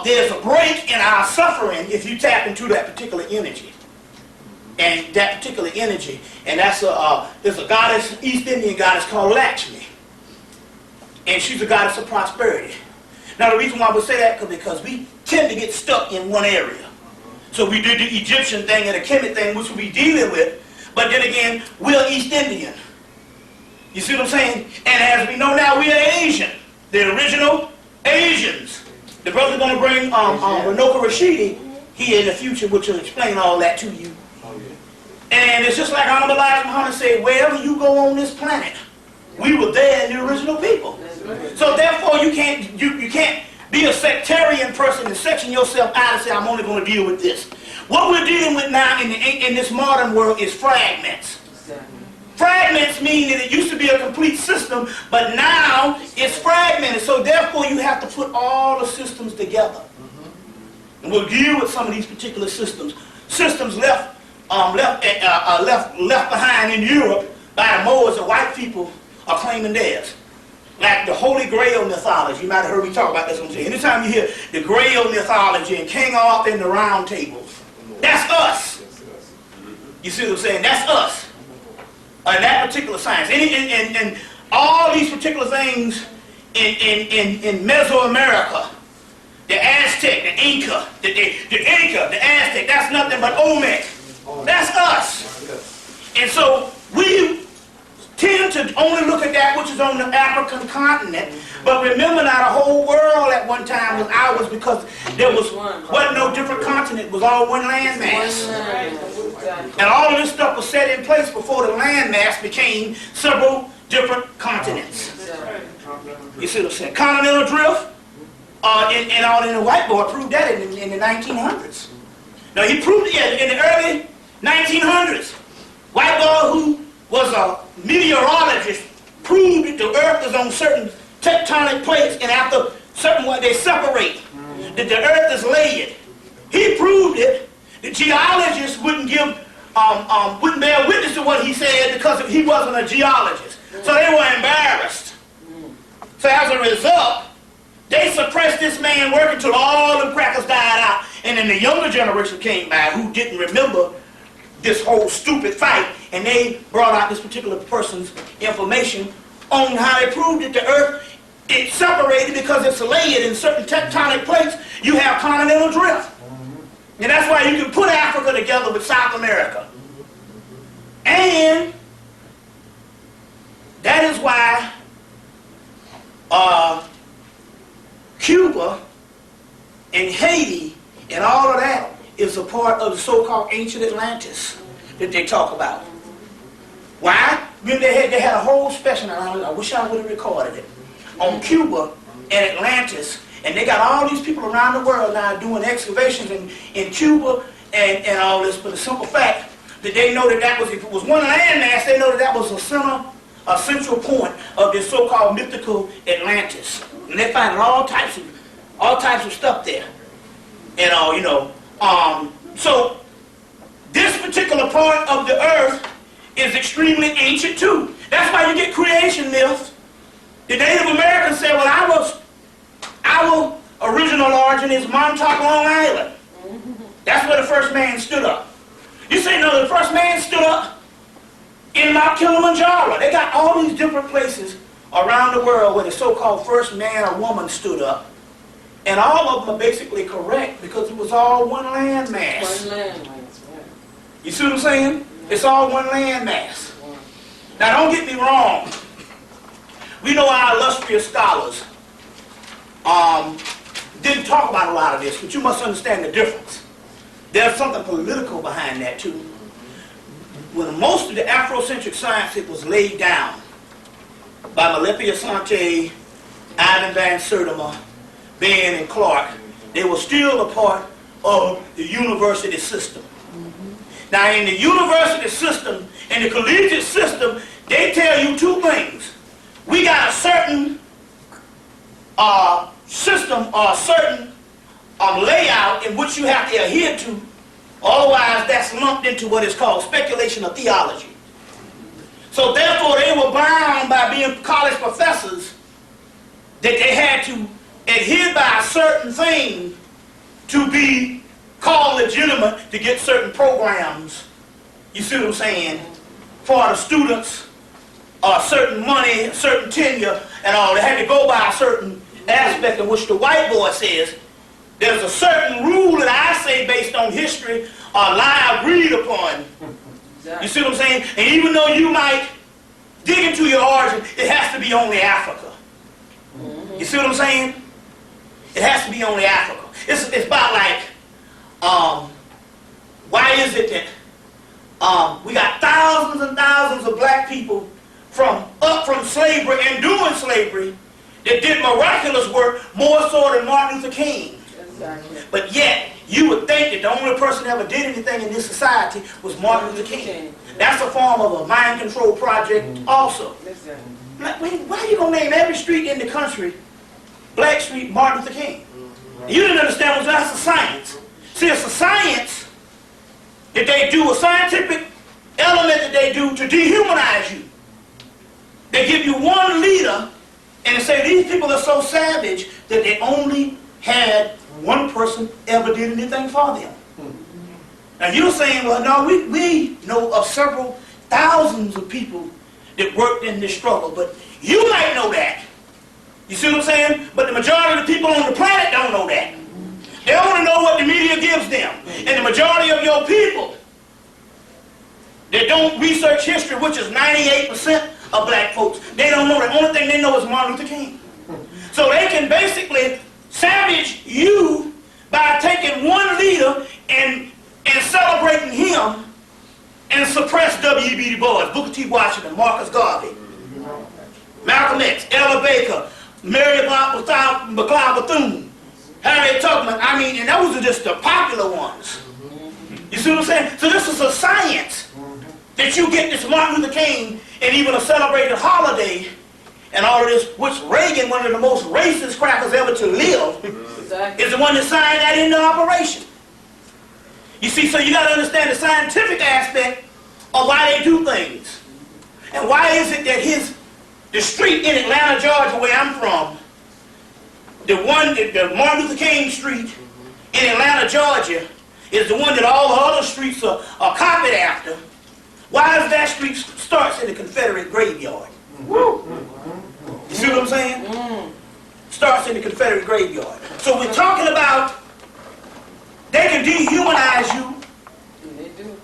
there's a break in our suffering if you tap into that particular energy. And that particular energy, and there's a goddess, East Indian goddess called Lakshmi. And she's a goddess of prosperity. Now the reason why we say that is because we tend to get stuck in one area. So we did the Egyptian thing and the Hemmitt thing, which we'll be dealing with. But then again, we're East Indian. You see what I'm saying? And as we know now, we are Asian. The original Asians. The brother's going to bring Ranoka Rashidi here in the future, which will explain all that to you. And it's just like Honorable Elijah Muhammad said, wherever you go on this planet, we were there in the original people. So therefore, you can't be a sectarian person and section yourself out and say, I'm only going to deal with this. What we're dealing with now in this modern world is fragments. Fragments mean that it used to be a complete system, but now it's fragmented. So therefore, you have to put all the systems together. And we'll deal with some of these particular systems. Systems left behind in Europe by the Moors and white people are claiming theirs. Like the Holy Grail mythology. You might have heard me talk about this. Anytime you hear the Grail mythology and King Arthur and the Round Table, that's us. You see what I'm saying? That's us. And that particular science. And all these particular things in Mesoamerica, the Aztec, the Inca, the Aztec, that's nothing but Olmec. That's us. And so we tend to only look at that which is on the African continent, but remember now the whole world at one time was ours because there wasn't no different continent, it was all one landmass. And all of this stuff was set in place before the landmass became several different continents. You see what I'm saying? Continental drift, and the white boy proved that in the 1900s. Now he proved it in the early 1900s. White boy who was a meteorologist proved that the earth is on certain tectonic plates, and after certain way they separate, that the earth is layered. He proved it. The geologists wouldn't bear witness to what he said because he wasn't a geologist. So they were embarrassed. So as a result, they suppressed this man work until all the crackers died out, and then the younger generation came by who didn't remember this whole stupid fight, and they brought out this particular person's information on how they proved that the earth, it's separated because it's layered in certain tectonic plates. You have continental drift. And that's why you can put Africa together with South America. And that is why Cuba and Haiti and all of that is a part of the so-called ancient Atlantis that they talk about. Why? Remember they had a whole special, I wish I would have recorded it, on Cuba and Atlantis, and they got all these people around the world now doing excavations in Cuba and all this, for the simple fact that they know that was, if it was one landmass, they know that was a central point of this so-called mythical Atlantis. And they find all types of stuff there. And all, you know. So this particular part of the earth is extremely ancient too. That's why you get creation myths. The Native Americans say, well, our original origin is Montauk, Long Island. That's where the first man stood up. You say, no, the first man stood up in Mount Kilimanjaro. They got all these different places around the world where the so-called first man or woman stood up. And all of them are basically correct because it was all one landmass. One landmass, right. You see what I'm saying? It's all one landmass. Now don't get me wrong. We know our illustrious scholars didn't talk about a lot of this, but you must understand the difference. There's something political behind that too. When most of the Afrocentric science, it was laid down by Malepi Asante, Ivan Van Sertima, Ben and Clark, they were still a part of the university system. Now in the university system, in the collegiate system, they tell you two things. We got a certain system or a certain layout in which you have to adhere to, otherwise that's lumped into what is called speculation of theology. So therefore they were bound by being college professors that they had to adhere by a certain thing to be called legitimate to get certain programs, you see what I'm saying, for the students, certain money, certain tenure and all. They had to go by a certain aspect in which the whiteboard says there's a certain rule that I say based on history or lie agreed upon. You see what I'm saying? And even though you might dig into your origin, it has to be only Africa. You see what I'm saying? It has to be only Africa. It's about like, why is it that we got thousands and thousands of black people from slavery and doing slavery that did miraculous work more so than Martin Luther King. Exactly. But yet, you would think that the only person that ever did anything in this society was Martin Luther King. That's a form of a mind control project also. Exactly. Like, why are you going to name every street in the country Black Street Martin Luther King? You didn't understand what that's a science. See, it's a science that they do, a scientific element that they do to dehumanize you. They give you one leader and they say these people are so savage that they only had one person ever did anything for them. Now you're saying, well, no, we know of several thousands of people that worked in this struggle, but you might know that. You see what I'm saying? But the majority of the people on the planet don't know that. They only know what the media gives them. And the majority of your people that don't research history, which is 98% of black folks, they don't know. The only thing they know is Martin Luther King. So they can basically savage you by taking one leader and celebrating him and suppress W.E.B. Du Bois, Booker T. Washington, Marcus Garvey, Malcolm X, Ella Baker, Mary McLeod Bethune, Harriet Tubman. I mean, and those are just the popular ones. You see what I'm saying? So this is a science that you get this Martin Luther King and even a celebrated holiday and all of this, which Reagan, one of the most racist crackers ever to live, is the one that signed that into operation. You see, so you got to understand the scientific aspect of why they do things. And why is it that the street in Atlanta, Georgia, where I'm from, the Martin Luther King Street in Atlanta, Georgia, is the one that all the other streets are copied after. Why is that street starts in the Confederate graveyard? You see what I'm saying? Starts in the Confederate graveyard. So we're talking about they can dehumanize you,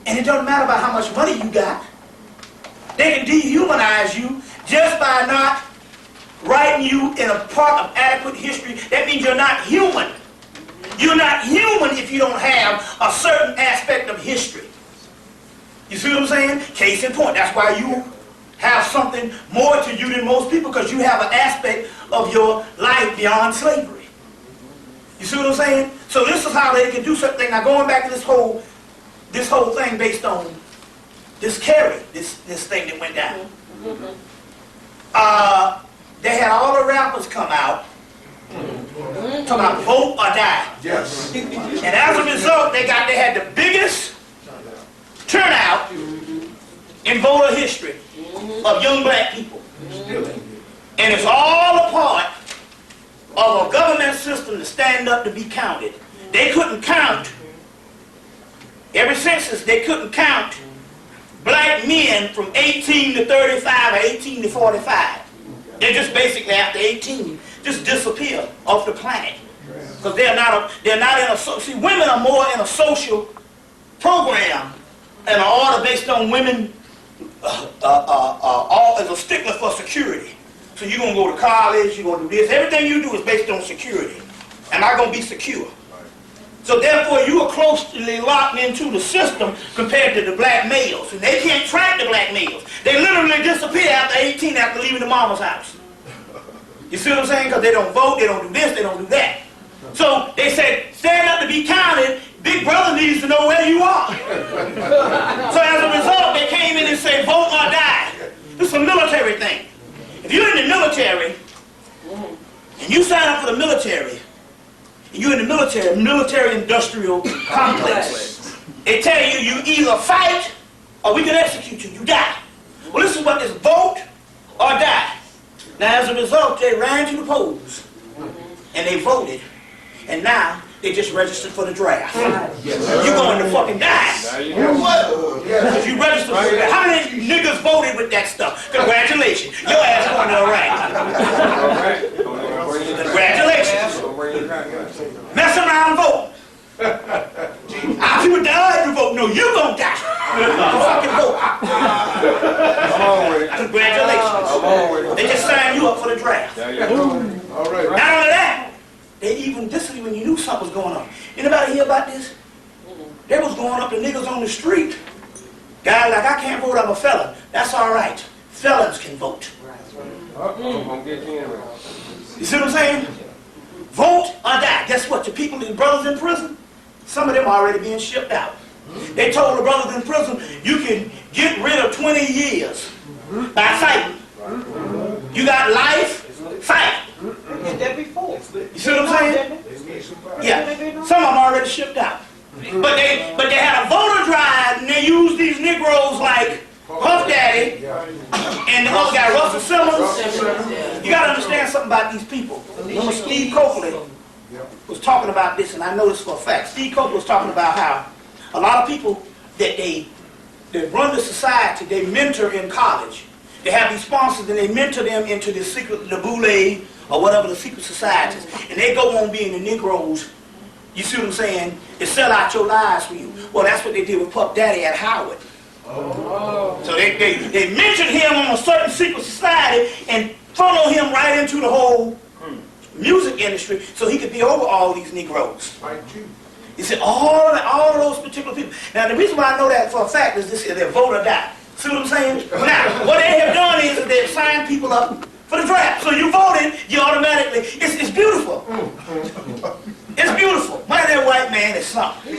and it doesn't matter about how much money you got. They can dehumanize you just by not writing you in a part of adequate history. That means you're not human. You're not human if you don't have a certain aspect of history. You see what I'm saying? Case in point. That's why you have something more to you than most people, because you have an aspect of your life beyond slavery. You see what I'm saying? So this is how they can do something. Now going back to this whole thing based on this carry, this thing that went down. They had all the rappers come out talking about vote or die. Yes. And as a result, they had the biggest turnout in voter history of young black people. And it's all a part of a government system to stand up to be counted. They couldn't count, every census, they couldn't count black men from 18 to 35 or 18 to 45. They just basically after 18 just disappear off the planet. Because they're not in a, see, women are more in a social program and an order based on women all as a stickler for security. So you're going to go to college, you're going to do this. Everything you do is based on security. Am I going to be secure? So therefore you are closely locked into the system compared to the black males. And they can't track the black males. They literally disappear after 18 after leaving the mama's house. You see what I'm saying? Because they don't vote, they don't do this, they don't do that. So they said, stand up to be counted, Big Brother needs to know where you are. So as a result, they came in and said, vote or die. This is a military thing. If you're in the military, and you sign up for the military, and you're in the military-industrial complex, they tell you you either fight or we can execute you, you die. Well, this is what this vote or die. Now, as a result, they ran to the polls, and they voted, and now they just registered for the draft. You're going to fucking die. Because you registered for the draft. How many niggas voted with that stuff? Congratulations. Your ass going to the rank. Congratulations. Mess around and vote. Our people died to vote. No, you're going to die. Fucking vote. Congratulations. They just signed you up for the draft. Not only that, this is when you knew something was going on. Anybody hear about this? They was going up to niggas on the street. Guys like, I can't vote, I'm a felon. That's all right. Felons can vote. You see what I'm saying? Vote or die. Guess what? The people, the brothers in prison, some of them are already being shipped out. They told the brothers in prison, you can get rid of 20 years by fighting. You got life, fight. Did that before. You see what I'm saying? Yeah. Some of them already shipped out. But they had a voter drive and they used these Negroes like Puff Daddy and the other guy, Russell Simmons. You got to understand something about these people. Remember Steve Copeland was talking about this, and I know this for a fact. Steve Copeland was talking about how a lot of people that they run the society, they mentor in college. They have these sponsors and they mentor them into the Boule or whatever the secret societies. And they go on being the Negroes, you see what I'm saying, and sell out your lives for you. Well, that's what they did with Puff Daddy at Howard. So they mentioned him on a certain secret society and funnel him right into the whole music industry so he could be over all these Negroes. You see, all of those particular people. Now, the reason why I know that for a fact is this: they're vote or die. See what I'm saying? Now, what they have done is that they've signed people up for the draft. So you voted, you automatically, it's beautiful. It's beautiful. Man, that white man is something.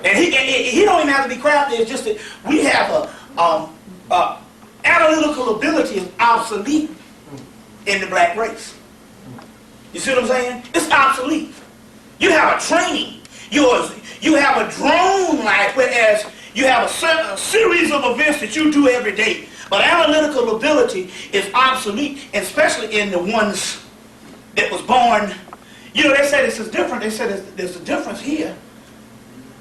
And he don't even have to be crafty. It's just that we have a analytical ability is obsolete in the black race. You see what I'm saying? It's obsolete. You have a training. You have a drone life, whereas you have a series of events that you do every day. But analytical ability is obsolete, especially in the ones that was born You know, they said this is different. They said there's a difference here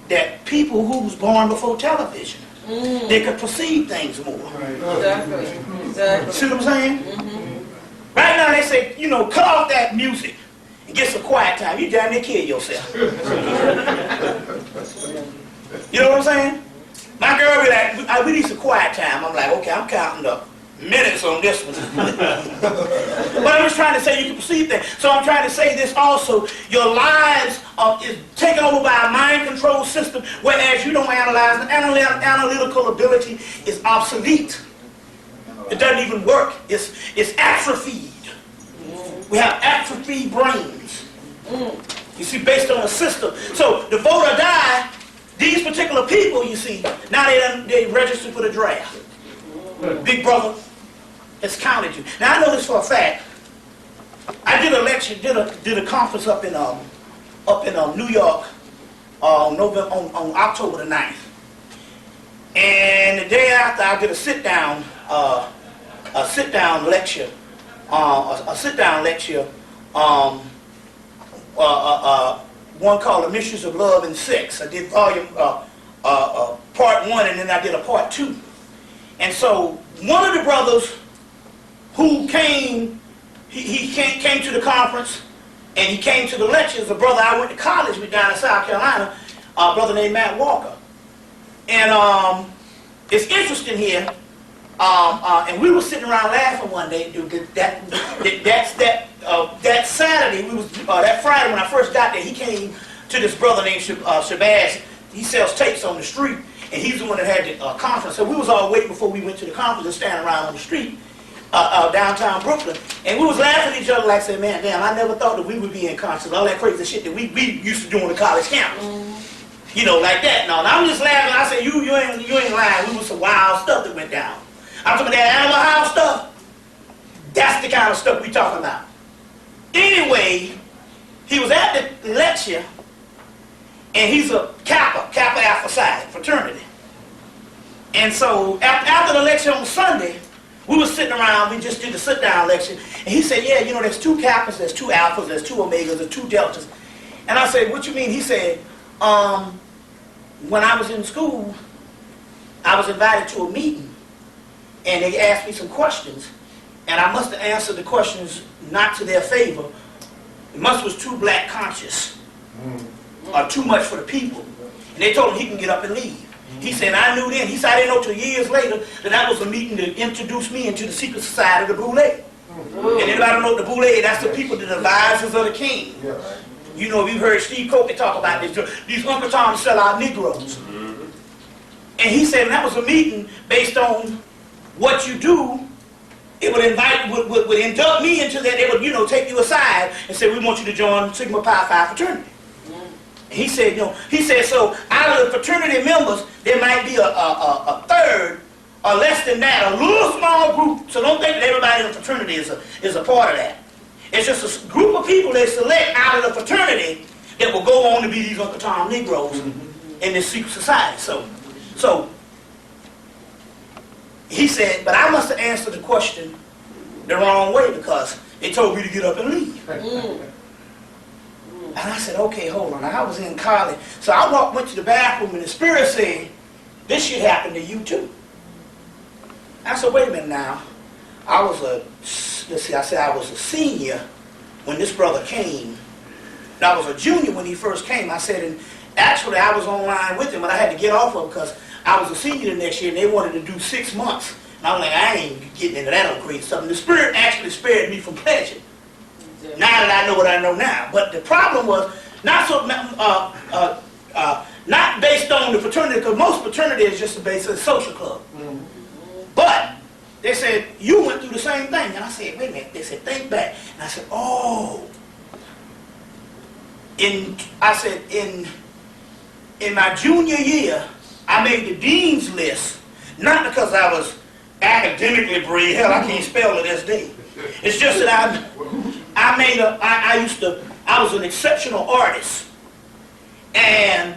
that people who was born before television, they could perceive things more. Exactly. Exactly. See what I'm saying? Right now they say, you know, cut off that music and get some quiet time. You damn near kill yourself. You know what I'm saying? My girl be like, we need some quiet time. I'm like, okay, I'm counting the minutes on this one. But I'm just trying to say you can perceive things. So I'm trying to say this also. Your lives is taken over by a mind control system, whereas you don't analyze. The analytical ability is obsolete. It doesn't even work. It's atrophied. We have atrophied brains. You see, based on a system. So the vote or die, these particular people, you see, now they registered for the draft. Big brother has counted you. Now I know this for a fact. I did a lecture, did a conference up in New York on October the 9th. And the day after, I did a sit-down lecture, one called The Mysteries of Love and Sex. I did volume part 1, and then I did a part 2. And so one of the brothers who came, he came to the conference, and he came to the lectures. A brother I went to college with down in South Carolina, a brother named Matt Walker. And it's interesting here. And we were sitting around laughing one day. That Saturday, that Friday when I first got there, he came to this brother named Shabazz. He sells tapes on the street, and he's the one that had the conference. So we was all waiting before we went to the conference and standing around on the street, downtown Brooklyn. And we was laughing at each other like, say, man, damn, I never thought that we would be in concerts. All that crazy shit that we used to do on the college campus. You know, like that. No, and I was just laughing. I said, you ain't lying. We was some wild stuff that went down. I'm talking about that Animal House stuff. That's the kind of stuff we talking about. Anyway, he was at the lecture, and he's a Kappa Alpha Psi fraternity. And so after the lecture on Sunday, we were sitting around. We just did the sit-down lecture, and he said, "Yeah, you know, there's 2 Kappas, there's 2 Alphas, there's 2 Omegas, there's 2 Deltas." And I said, "What you mean?" He said, "When I was in school, I was invited to a meeting. And they asked me some questions, and I must have answered the questions not to their favor. It was too black conscious, or too much for the people. And they told him he can get up and leave. He said, I knew then. He said, I didn't know till years later that was a meeting to introduce me into the secret society of the Boule. And anybody know the Boule? That's the people, the advisors of the king. You know, you've heard Steve Cope talk about this. These Uncle Toms sell out Negroes. And he said, that was a meeting based on what you do. It would would induct me into that. They would, you know, take you aside and say, we want you to join Sigma Pi Phi fraternity. And he said, you know, so out of the fraternity members, there might be a third or less than that, a little small group. So don't think that everybody in the fraternity is a part of that. It's just a group of people they select out of the fraternity that will go on to be these Uncle Tom Negroes in this secret society. So he said, but I must have answered the question the wrong way because they told me to get up and leave. And I said, okay, hold on. I was in college. So I went to the bathroom and the Spirit said, this should happen to you too. I said, wait a minute now. I was a senior when this brother came. And I was a junior when he first came. I said, and actually I was online with him, but I had to get off of him because I was a senior the next year and they wanted to do 6 months. And I was like, I ain't getting into that old crazy stuff. And the Spirit actually spared me from pledging. Now that I know what I know now. But the problem was not based on the fraternity, because most fraternity is just based on a social club. But they said, you went through the same thing. And I said, wait a minute. They said, think back. And I said, oh. In my junior year, I made the dean's list, not because I was academically brilliant. Hell, I can't spell to this day. It's just that I was an exceptional artist. And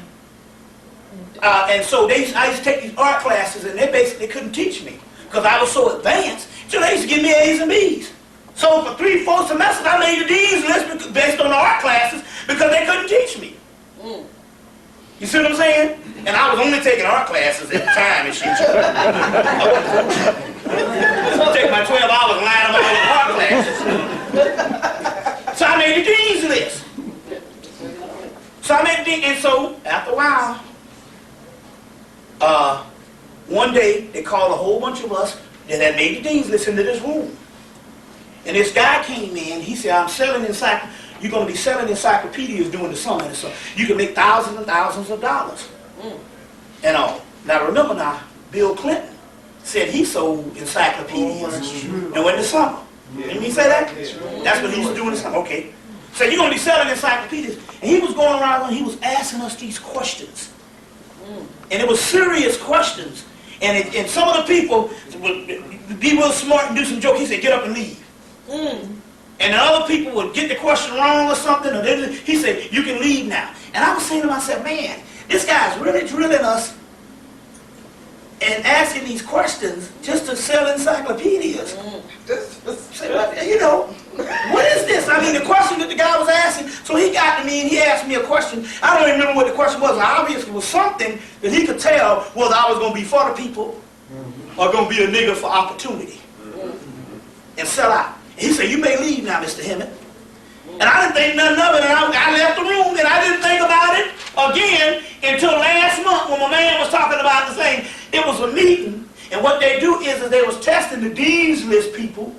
so I used to take these art classes and they basically couldn't teach me because I was so advanced. So they used to give me A's and B's. So for 3-4 semesters, I made the dean's list based on the art classes because they couldn't teach me. You see what I'm saying? And I was only taking art classes at the time and shit. I take my 12 hours and line them up in art classes. So I made the dean's list. So I made the dean, and so after a while, one day they called a whole bunch of us that had made the dean's list into this room. And this guy came in, he said, you're going to be selling encyclopedias during the summer. So you can make thousands and thousands of dollars. And all. Now remember now, Bill Clinton said he sold encyclopedias during the summer. Didn't he say that? That's what he used to do in the summer. Okay. So you're going to be selling encyclopedias. And he was going around and he was asking us these questions. And it was serious questions. And some of the people would be real smart and do some joke. He said, get up and leave. And the other people would get the question wrong or something. Or he said, you can leave now. And I was saying to myself, man, this guy's really drilling us and asking these questions just to sell encyclopedias. You know, what is this? I mean, the question that the guy was asking, so he got to me and he asked me a question. I don't even remember what the question was. Obviously, it was something that he could tell whether I was going to be for the people or going to be a nigger for opportunity and sell out. And he said, you may leave now, Mr. Hemmitt. And I didn't think nothing of it, and I left the room, and I didn't think about it again until last month when my man was talking about the thing. It was a meeting, and what they do is they was testing the dean's list people,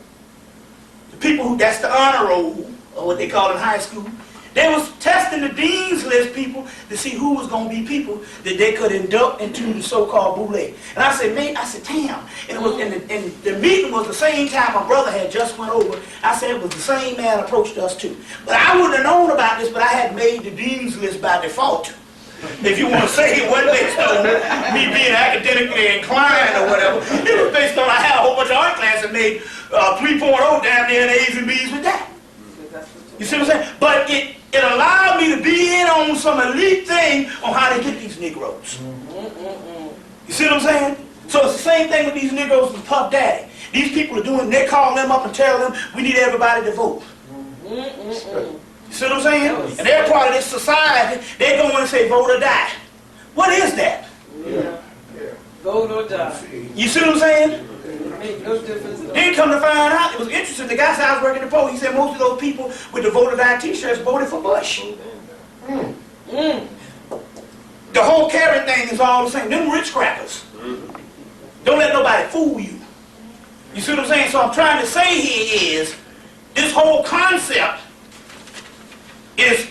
the people who, that's the honor roll, or what they call in high school. They was testing the dean's list people to see who was going to be people that they could induct into the so-called Boule. And I said, man, damn. And it was, and the meeting was the same time my brother had just went over. I said it was the same man approached us too. But I wouldn't have known about this, but I had made the dean's list by default. If you want to say it wasn't based on me being academically inclined or whatever, it was based on I had a whole bunch of art classes and made 3.0 down there in A's and B's with that. You see what I'm saying? But it allowed me to be in on some elite thing on how to get these Negroes. You see what I'm saying? So it's the same thing with these Negroes and Puff Daddy. These people are doing, they call them up and tell them, we need everybody to vote. You see what I'm saying? And they're part of this society. They go in and say, vote or die. What is that? Vote or die. You see what I'm saying? Make no difference. Then come to find out, it was interesting. The guy said I was working the poll. He said most of those people with the vote or die t-shirts voted for Bush. The whole carrot thing is all the same. Them rich crackers. Don't let nobody fool you. You see what I'm saying? So I'm trying to say here is, this whole concept is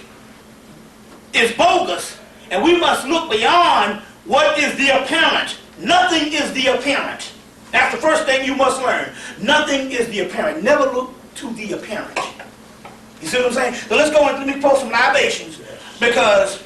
bogus, and we must look beyond what is the apparent. Nothing is the apparent. That's the first thing you must learn. Nothing is the apparent. Never look to the apparent. You see what I'm saying? So let's go and let me post some libations, because